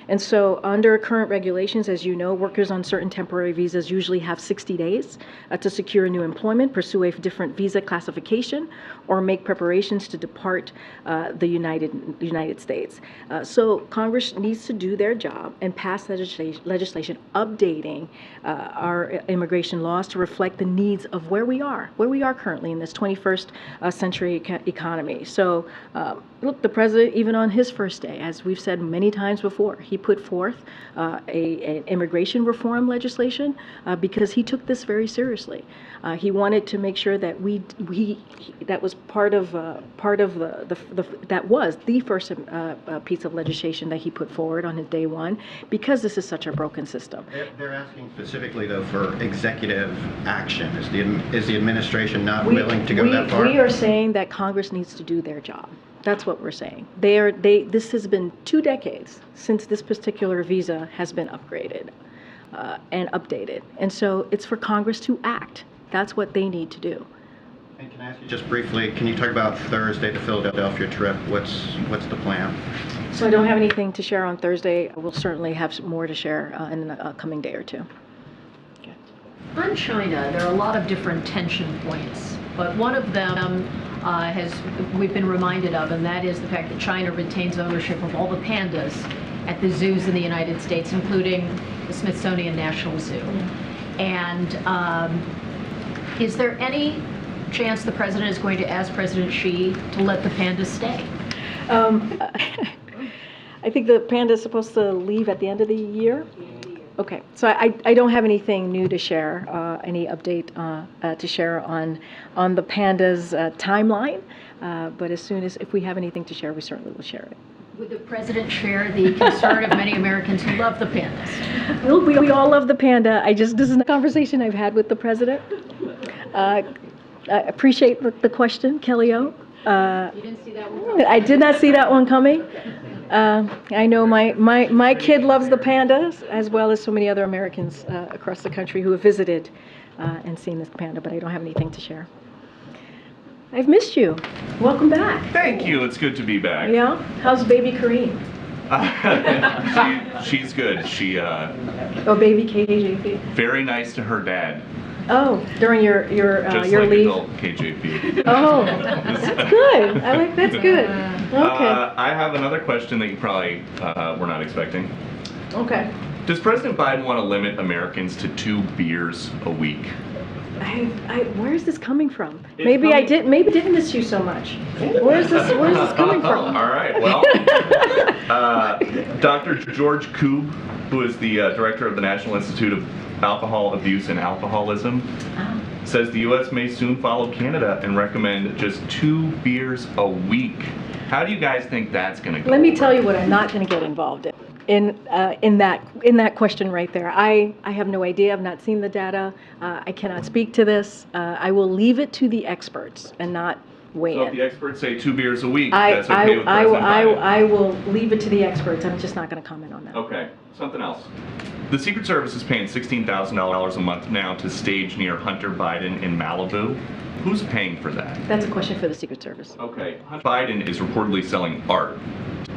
And so under current regulations, as you know, workers on certain temporary visas usually have 60 days to secure new employment, pursue a different visa classification, or make preparations to depart the United States. So Congress needs to do their job and pass legislation updating our immigration laws to reflect the needs of where we are currently in this 21st century economy. So look, the president, even on his first day, as we've said many times before, he put forth an immigration reform legislation because he took this very seriously. He wanted to make sure that that was that was the first piece of legislation that he put forward on his day one, because this is such a broken system. They're asking specifically, though, for executive action. Is the administration not willing to go that far? We are saying that Congress needs to do their job. That's what we're saying. This has been 2 decades since this particular visa has been upgraded and updated. And so it's for Congress to act. That's what they need to do. And can I ask you just briefly, can you talk about Thursday, the Philadelphia trip? What's the plan? So I don't have anything to share on Thursday. We'll certainly have more to share in the coming day or two. Okay. On China, there are a lot of different tension points, but one of them we've been reminded of, and that is the fact that China retains ownership of all the pandas at the zoos in the United States, including the Smithsonian National Zoo. And is there any chance the president is going to ask President Xi to let the pandas stay? I think the panda is supposed to leave at the end of the year. Okay, so I don't have anything new to share, any update to share on the panda's timeline, but if we have anything to share, we certainly will share it. Would the president share the concern of many Americans who love the pandas? Well, we all love the panda. This is a conversation I've had with the president. I appreciate the question, Kelly O. You didn't see that one coming? I did not see that one coming. I know my kid loves the pandas, as well as so many other Americans across the country who have visited and seen this panda, but I don't have anything to share. I've missed you. Welcome back. Thank you. It's good to be back. Yeah? How's baby Karine? She's good. She Oh, baby KJP. very nice to her dad. Oh, during your Just your like leave. adult KJP. Oh, that's good. That's good. Okay. I have another question that you probably were not expecting. Okay. Does President Biden want to limit Americans to 2 beers a week? Where is this coming from? Maybe I didn't miss you so much. Where's this coming from? All right. Well, Dr. George Koob, who is the director of the National Institute of Alcohol Abuse and Alcoholism, says the U.S. may soon follow Canada and recommend just 2 beers a week. How do you guys think that's going to go? Let me tell you what I'm not going to get involved in that question right there. I have no idea. I've not seen the data. I cannot speak to this. I will leave it to the experts and not weigh So if in. the experts say 2 beers a week, that's okay with President Biden? I will leave it to the experts. I'm just not going to comment on that. Okay, something else. The Secret Service is paying $16,000 a month now to stage near Hunter Biden in Malibu. Who's paying for that? That's a question for the Secret Service. Okay, Hunter Biden is reportedly selling art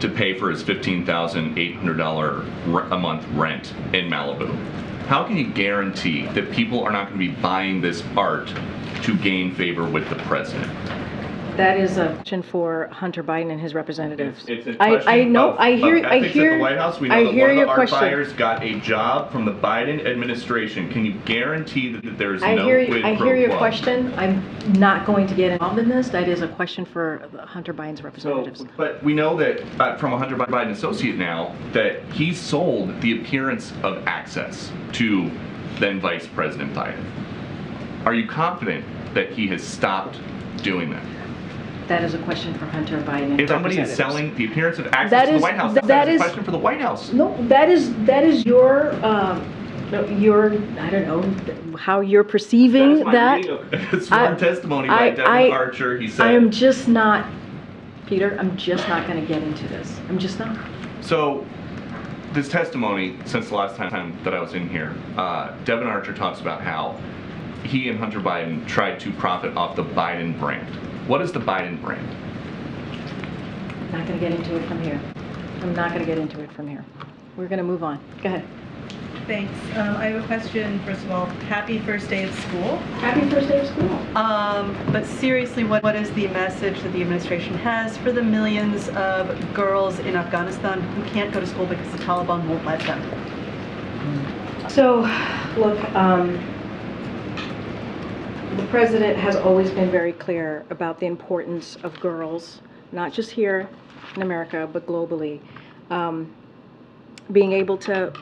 to pay for his $15,800 a month rent in Malibu. How can you guarantee that people are not going to be buying this art to gain favor with the president? That is a question for Hunter Biden and his representatives. It's a I question know. of I hear. ethics at the White House. We know I that hear one of your the art question. buyers got a job from the Biden administration. Can you guarantee that there is no quid pro quo? I hear your question. I'm not going to get involved in this. That is a question for Hunter Biden's representatives. So, but we know that from a Hunter Biden associate now that he sold the appearance of access to then Vice President Biden. Are you confident that he has stopped doing that? That is a question for Hunter Biden and If somebody is representatives. selling the appearance of access to the White House, that is a question for the White House. No, that is your I don't know how you're perceiving That that. is my reading of sworn testimony by Devin Archer. He said, I am just not Peter, I'm just not going to get into this. I'm just not. So, this testimony, since the last time that I was in here, Devin Archer talks about how he and Hunter Biden tried to profit off the Biden brand. What is the Biden brand? I'm not going to get into it from here. I'm not going to get into it from here. We're going to move on. Go ahead. Thanks. I have a question. First of all, happy first day of school. Happy first day of school. But seriously, what is the message that the administration has for the millions of girls in Afghanistan who can't go to school because the Taliban won't let them? So, look, the president has always been very clear about the importance of girls, not just here in America, but globally, being able to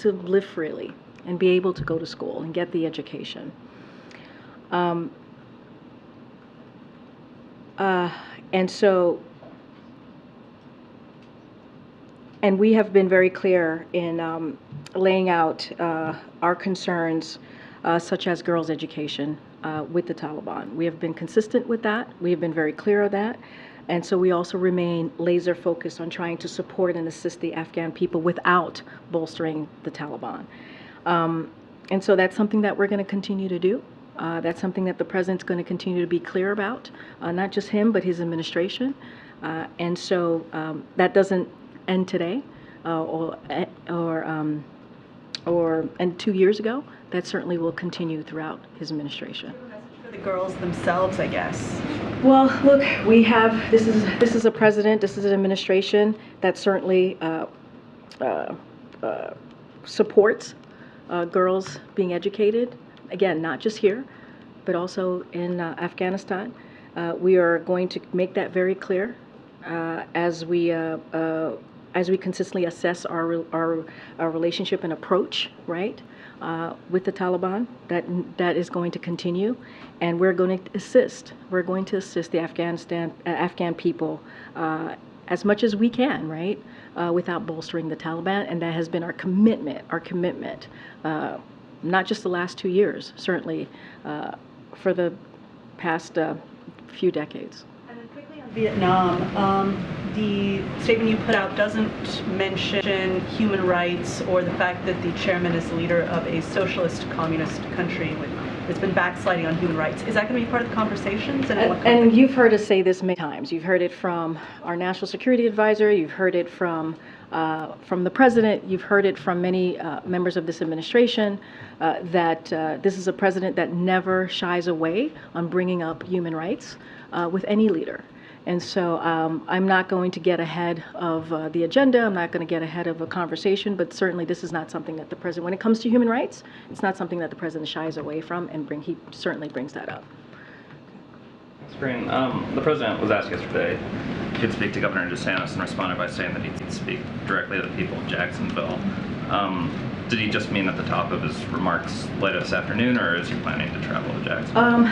live freely and be able to go to school and get the education. And we have been very clear in laying out our concerns, such as girls' education, with the Taliban. We have been consistent with that. We have been very clear of that. And so we also remain laser focused on trying to support and assist the Afghan people without bolstering the Taliban. And so that's something that we're going to continue to do. That's something that the president's going to continue to be clear about, not just him, but his administration. And so that doesn't end today and 2 years ago. That certainly will continue throughout his administration. For the girls themselves, I guess. Well, look, we have, this is a president, this is an administration that certainly supports girls being educated. Again, not just here, but also in Afghanistan. We are going to make that very clear as we consistently assess our relationship and approach, right, with the Taliban. That is going to continue, and we're going to assist. We're going to assist the Afghan people as much as we can, right, without bolstering the Taliban, and that has been our commitment. Not just the last 2 years, certainly for the past few decades. And then quickly on Vietnam, the statement you put out doesn't mention human rights or the fact that the chairman is the leader of a socialist communist country that's been backsliding on human rights. Is that going to be part of the conversations? And you've heard us say this many times. You've heard it from our national security advisor. You've heard it from the president. You've heard it from many members of this administration that this is a president that never shies away on bringing up human rights with any leader. And so I'm not going to get ahead of the agenda. I'm not going to get ahead of a conversation, but certainly this is not something that the president, when it comes to human rights, it's not something that the president shies away from, and he certainly brings that up. Thanks, Karine. The president was asked yesterday if he'd speak to Governor DeSantis and responded by saying that he'd speak directly to the people of Jacksonville. Did he just mean at the top of his remarks later this afternoon, or is he planning to travel to Jacksonville?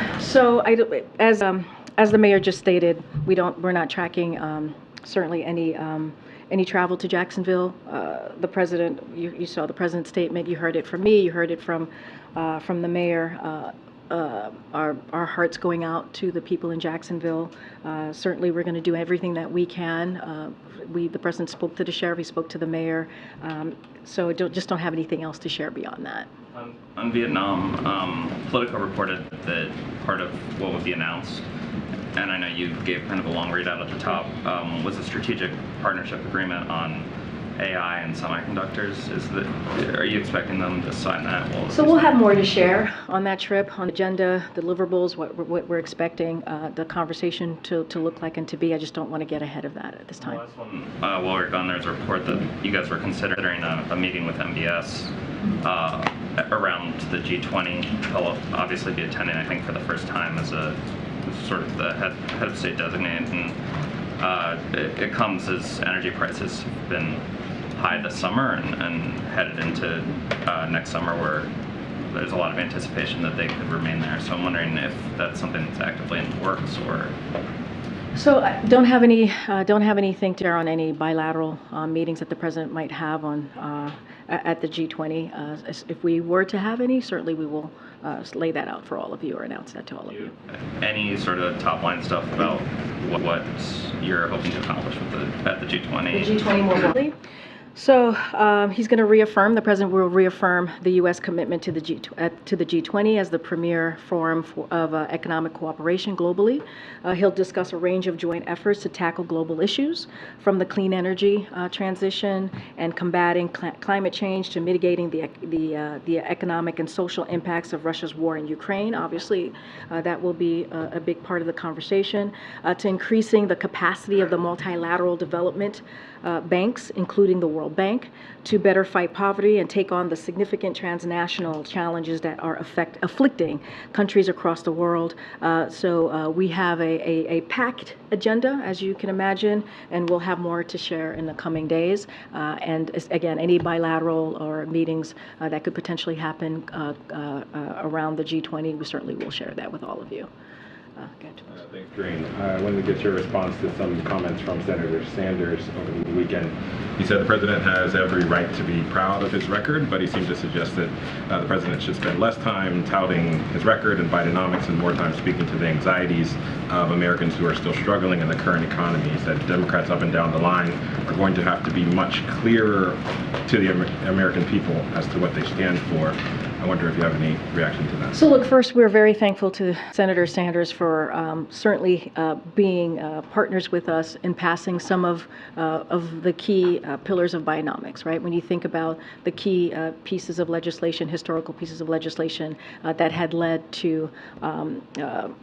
As the mayor just stated, we're not tracking certainly any travel to Jacksonville. The president, you saw the president's statement. You heard it from me. You heard it from the mayor. Our hearts going out to the people in Jacksonville. Certainly, we're going to do everything that we can. The president spoke to the sheriff. He spoke to the mayor. So just don't have anything else to share beyond that. On Vietnam, Politico reported that part of what would be announced, and I know you gave kind of a long readout at the top, was a strategic partnership agreement on AI and semiconductors. Are you expecting them to sign that? So we'll have more to share on that trip, on agenda, deliverables, what we're expecting the conversation to look like and to be. I just don't want to get ahead of that at this time. Last one, while we're gone, there's a report that you guys were considering a meeting with MBS around the G20. They'll obviously be attending, I think, for the first time as a sort of the head of state designate, and it comes as energy prices have been high this summer and headed into next summer, where there's a lot of anticipation that they could remain there. So I'm wondering if that's something that's actively in the works, or. So I don't have anything to share on any bilateral meetings that the president might have on at the G20. If we were to have any, certainly we will lay that out for all of you or announce that to all of you. Any sort of top line stuff about what you're hoping to accomplish at the G20? The G20 more broadly. So he's going to reaffirm, the president will reaffirm the U.S. commitment to the G20 as the premier forum of economic cooperation globally. He'll discuss a range of joint efforts to tackle global issues, from the clean energy transition and combating climate change to mitigating the economic and social impacts of Russia's war in Ukraine. Obviously, that will be a big part of the conversation, to increasing the capacity of the multilateral development banks, including the World Bank, to better fight poverty and take on the significant transnational challenges that are afflicting countries across the world. So we have a packed agenda, as you can imagine, and we'll have more to share in the coming days. And again, any bilateral or meetings that could potentially happen around the G20, we certainly will share that with all of you. Thanks, Karine. I wanted to get your response to some comments from Senator Sanders over the weekend. He said the president has every right to be proud of his record, but he seemed to suggest that the president should spend less time touting his record and Bidenomics and more time speaking to the anxieties of Americans who are still struggling in the current economy. He said Democrats up and down the line are going to have to be much clearer to the American people as to what they stand for. I wonder if you have any reaction to that. So look, first, we're very thankful to Senator Sanders for certainly being partners with us in passing some of the key pillars of Bidenomics, right? When you think about the key pieces of legislation, historical pieces of legislation that had led to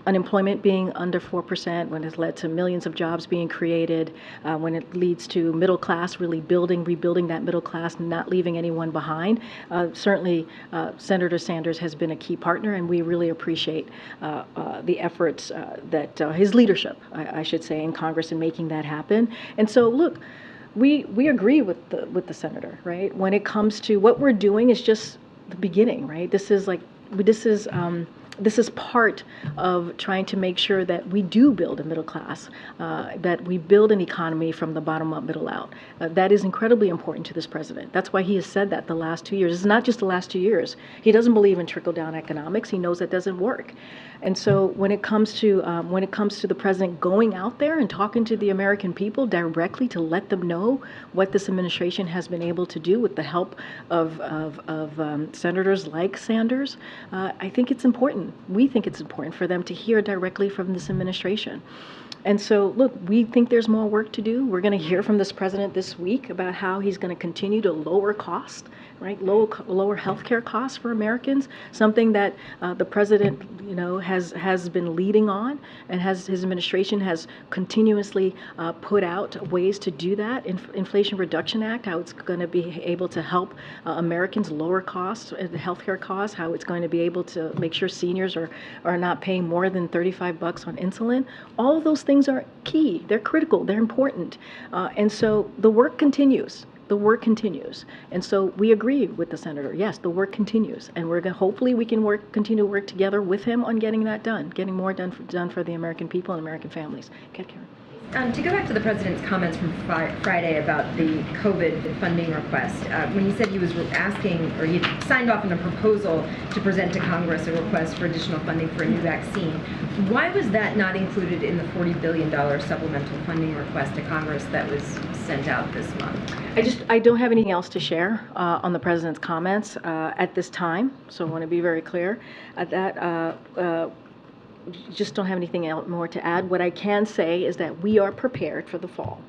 unemployment being under 4%, when it has led to millions of jobs being created, when it leads to middle class really rebuilding that middle class, not leaving anyone behind. Certainly, Senator Sanders has been a key partner, and we really appreciate the efforts that his leadership, I should say, in Congress in making that happen. And so, look, we agree with the senator, right? When it comes to what we're doing is just the beginning, right? This is part of trying to make sure that we do build a middle class, that we build an economy from the bottom up, middle out. That is incredibly important to this president. That's why he has said that the last 2 years. It's not just the last 2 years. He doesn't believe in trickle-down economics. He knows that doesn't work. And so when it comes to the president going out there and talking to the American people directly to let them know what this administration has been able to do with the help of senators like Sanders, I think it's important. We think it's important for them to hear directly from this administration. And so, look, we think there's more work to do. We're going to hear from this president this week about how he's going to continue to lower costs, right? Lower healthcare costs for Americans, something that the president, has been leading on, and his administration has continuously put out ways to do that. Inflation Reduction Act, how it's going to be able to help Americans lower costs, healthcare costs, how it's going to be able to make sure seniors are not paying more than $35 on insulin. All of those things are key. They're critical. They're important. And so the work continues. The work continues. And so we agree with the senator. Yes, the work continues. And hopefully we can continue to work together with him on getting that done, getting more done for the American people and American families. Okay, Karen. To go back to the president's comments from Friday about the COVID funding request, when he said he was asking, or he signed off on a proposal to present to Congress a request for additional funding for a new vaccine, why was that not included in the $40 billion supplemental funding request to Congress that was sent out this month? I don't have anything else to share on the president's comments at this time, so I want to be very clear at that. Just don't have anything else more to add. What I can say is that we are prepared for the fall.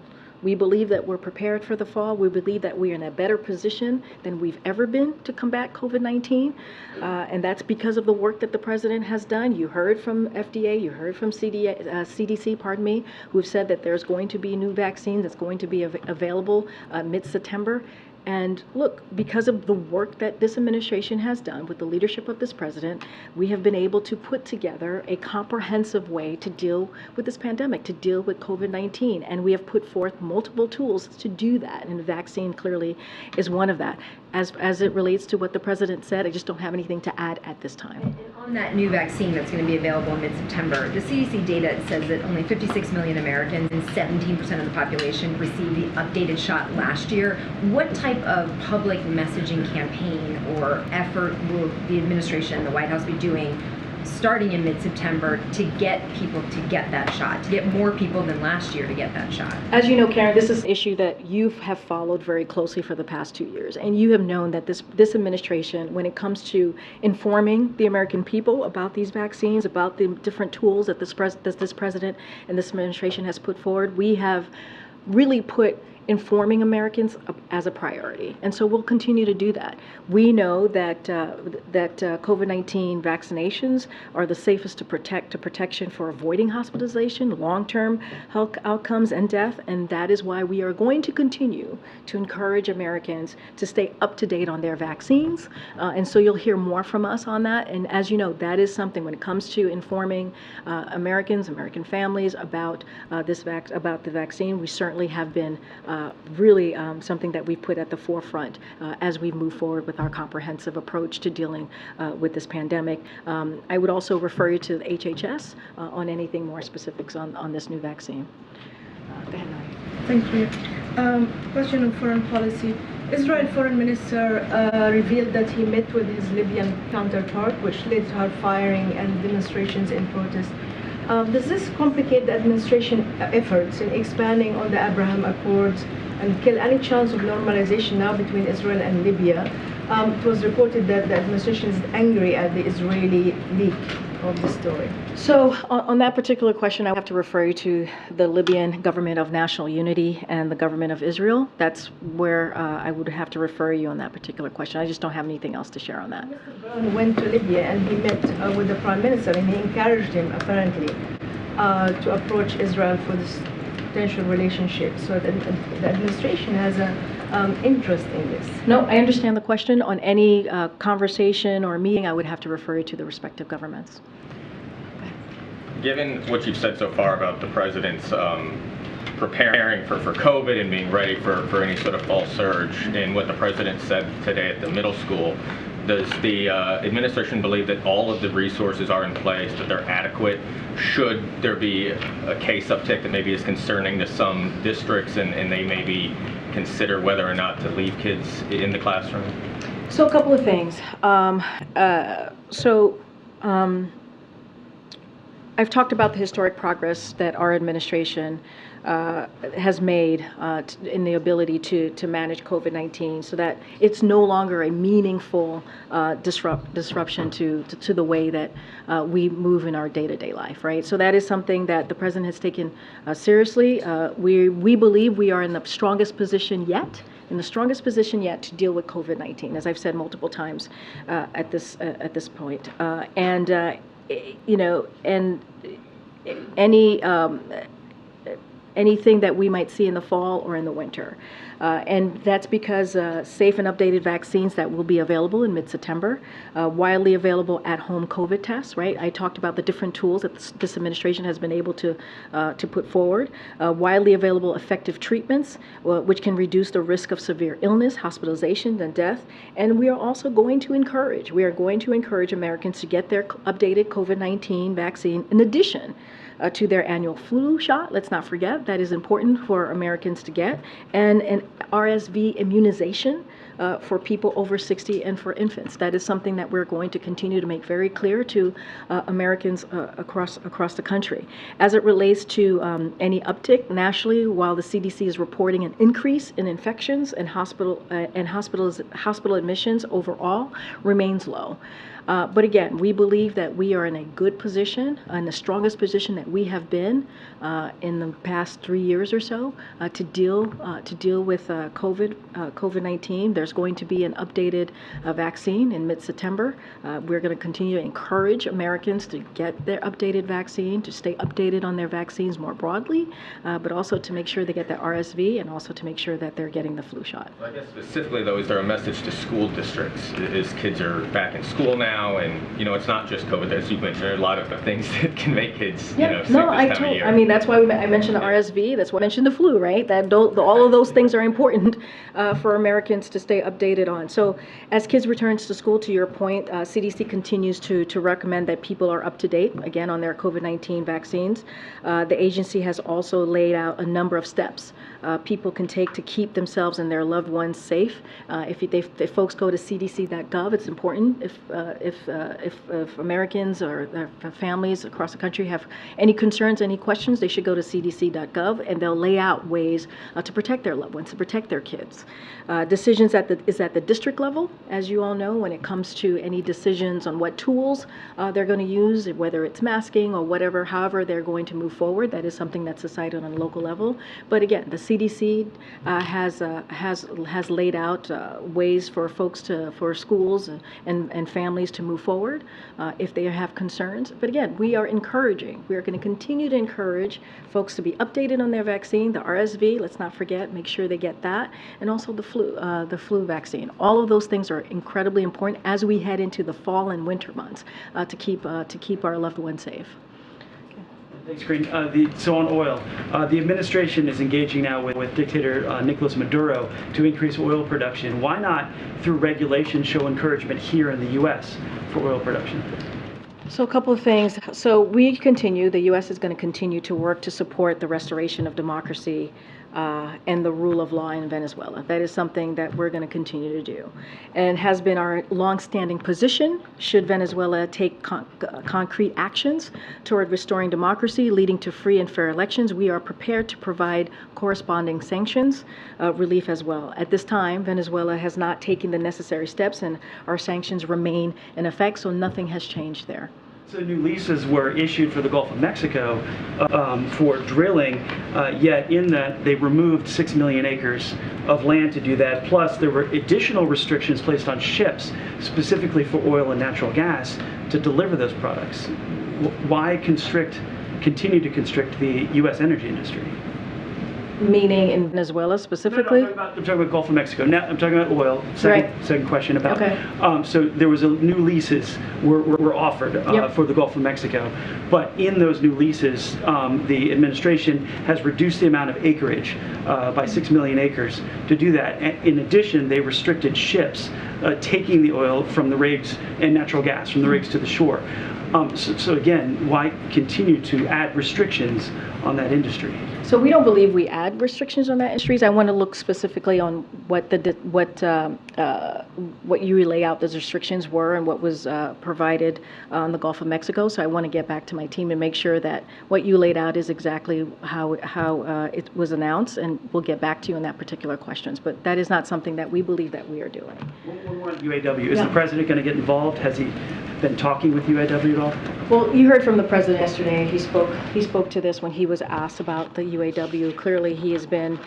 We believe that we're prepared for the fall. We believe that we're in a better position than we've ever been to combat COVID-19. And that's because of the work that the president has done. You heard from FDA, you heard from CDC, who've said that there's going to be new vaccine that's going to be available mid-September. And look, because of the work that this administration has done with the leadership of this president, we have been able to put together a comprehensive way to deal with this pandemic, to deal with COVID-19. And we have put forth multiple tools to do that. And the vaccine clearly is one of that. as it relates to what the president said, I just don't have anything to add at this time. And on that new vaccine that's going to be available in mid-September, the CDC data says that only 56 million Americans and 17% of the population received the updated shot last year. What type of public messaging campaign or effort will the administration and the White House be doing starting in mid-September to get people to get that shot, to get more people than last year to get that shot? As you know, Karen, this is an issue that you have followed very closely for the past 2 years, and you have known that this administration, when it comes to informing the American people about these vaccines, about the different tools that this president and this administration has put forward, we have really put informing Americans as a priority, and so we'll continue to do that. We know that COVID-19 vaccinations are the safest protection for avoiding hospitalization, long-term health outcomes, and death, and that is why we are going to continue to encourage Americans to stay up to date on their vaccines, and so you'll hear more from us on that. And as you know, that is something when it comes to informing Americans, American families about the vaccine. We certainly have been really something that we put at the forefront as we move forward with our comprehensive approach to dealing with this pandemic. I would also refer you to the HHS on anything more specifics on this new vaccine. Go ahead, Nadia. Thank you. Question on foreign policy. Israel Foreign Minister revealed that he met with his Libyan counterpart, which led to her firing and demonstrations in protest. Does this complicate the administration efforts in expanding on the Abraham Accords and kill any chance of normalization now between Israel and Libya? It was reported that the administration is angry at the Israeli leak of the story. So on that particular question, I have to refer you to the Libyan Government of National Unity and the Government of Israel. That's where I would have to refer you on that particular question. I just don't have anything else to share on that. Mr. Brown went to Libya and he met with the Prime Minister, and he encouraged him, apparently, to approach Israel for this potential relationship. So the administration has an interest in this. No, I understand the question. On any conversation or meeting, I would have to refer you to the respective governments. Given what you've said so far about the president's preparing for COVID and being ready for any sort of fall surge, and what the president said today at the middle school, does the administration believe that all of the resources are in place, that they're adequate, should there be a case uptick that maybe is concerning to some districts and they maybe consider whether or not to leave kids in the classroom? So a couple of things. I've talked about the historic progress that our administration has made in the ability to manage COVID-19, so that it's no longer a meaningful disruption to the way that we move in our day-to-day life, right? So that is something that the president has taken seriously. We believe we are in the strongest position yet to deal with COVID-19, as I've said multiple times at this point. Anything that we might see in the fall or in the winter. And that's because safe and updated vaccines that will be available in mid-September, widely available at-home COVID tests, right? I talked about the different tools that this administration has been able to put forward, widely available effective treatments, which can reduce the risk of severe illness, hospitalization, and death. And we are also going to encourage Americans to get their updated COVID-19 vaccine in addition to their annual flu shot. Let's not forget that is important for Americans to get, and an RSV immunization for people over 60 and for infants. That is something that we're going to continue to make very clear to Americans across the country. As it relates to any uptick nationally, while the CDC is reporting an increase in infections and hospital admissions overall remains low. But again, we believe that we are in a good position, in the strongest position that we have been in the past 3 years or so to deal with COVID-19. There's going to be an updated vaccine in mid-September. We're going to continue to encourage Americans to get their updated vaccine, to stay updated on their vaccines more broadly, but also to make sure they get the RSV and also to make sure that they're getting the flu shot. I guess specifically though, is there a message to school districts as kids are back in school now? And it's not just COVID, as you mentioned, there are a lot of things that can make kids sick this time of year. I mean, that's why I mentioned the RSV, that's why I mentioned the flu, right? All of those things are important for Americans to stay stay updated on. So as kids return to school, to your point, CDC continues to recommend that people are up to date, again, on their COVID-19 vaccines. The agency has also laid out a number of steps people can take to keep themselves and their loved ones safe. If folks go to cdc.gov, it's important. If Americans or their families across the country have any concerns, any questions, they should go to cdc.gov, and they'll lay out ways to protect their loved ones, to protect their kids. Decisions is at the district level, as you all know, when it comes to any decisions on what tools they're going to use, whether it's masking or whatever, however they're going to move forward. That is something that's decided on a local level. But again, the CDC has laid out ways for folks for schools and families to move forward if they have concerns. But again, we are encouraging. We are going to continue to encourage folks to be updated on their vaccine, the RSV. Let's not forget, make sure they get that, and also the flu vaccine. All of those things are incredibly important as we head into the fall and winter months to keep our loved ones safe. Thanks, Karine. So on oil, the administration is engaging now with dictator Nicolas Maduro to increase oil production. Why not, through regulation, show encouragement here in the U.S. for oil production? So a couple of things. So the U.S. is going to continue to work to support the restoration of democracy and the rule of law in Venezuela. That is something that we're going to continue to do, and has been our longstanding position. Should Venezuela take concrete actions toward restoring democracy, leading to free and fair elections, we are prepared to provide corresponding sanctions relief as well. At this time, Venezuela has not taken the necessary steps, and our sanctions remain in effect, so nothing has changed there. So new leases were issued for the Gulf of Mexico for drilling, yet in that they removed 6 million acres of land to do that. Plus, there were additional restrictions placed on ships, specifically for oil and natural gas, to deliver those products. Why continue to constrict the U.S. energy industry? Meaning in Venezuela specifically? No, I'm talking about Gulf of Mexico. Now I'm talking about oil. Second question about. Okay. So there was new leases were offered for the Gulf of Mexico, but in those new leases, the administration has reduced the amount of acreage by 6 million acres to do that. And in addition, they restricted ships taking the oil from the rigs and natural gas from the rigs to the shore. So again, why continue to add restrictions on that industry? So we don't believe we add restrictions on that industries. I want to look specifically on what you lay out those restrictions were and what was provided on the Gulf of Mexico. So I want to get back to my team and make sure that what you laid out is exactly how it was announced, and we'll get back to you on that particular questions. But that is not something that we believe that we are doing. One more on UAW. Is the president going to get involved? Has he been talking with UAW at all? Well, you heard from the president yesterday. He spoke to this when he was asked about the UAW. Clearly, he has been.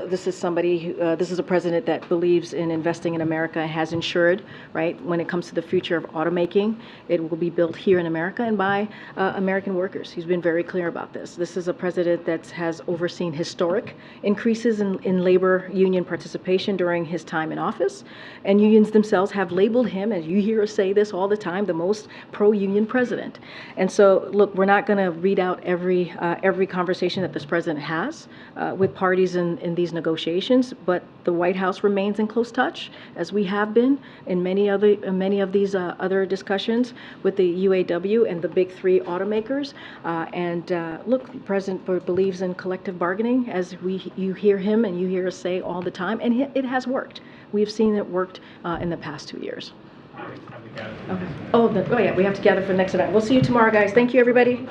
This is somebody who. This is a president that believes in investing in America and has ensured, right, when it comes to the future of automaking, it will be built here in America and by American workers. He's been very clear about this. This is a president that has overseen historic increases in labor union participation during his time in office, and unions themselves have labeled him, as you hear us say this all the time, the most pro-union president. And so, look, we're not going to read out every conversation that this president has with parties in these negotiations, but the White House remains in close touch, as we have been in many of these other discussions with the UAW and the big three automakers. Look, the president believes in collective bargaining, as you hear him and you hear us say all the time, and it has worked. We've seen it worked in the past 2 years. Okay. Oh yeah, we have to gather for the next event. We'll see you tomorrow, guys. Thank you, everybody.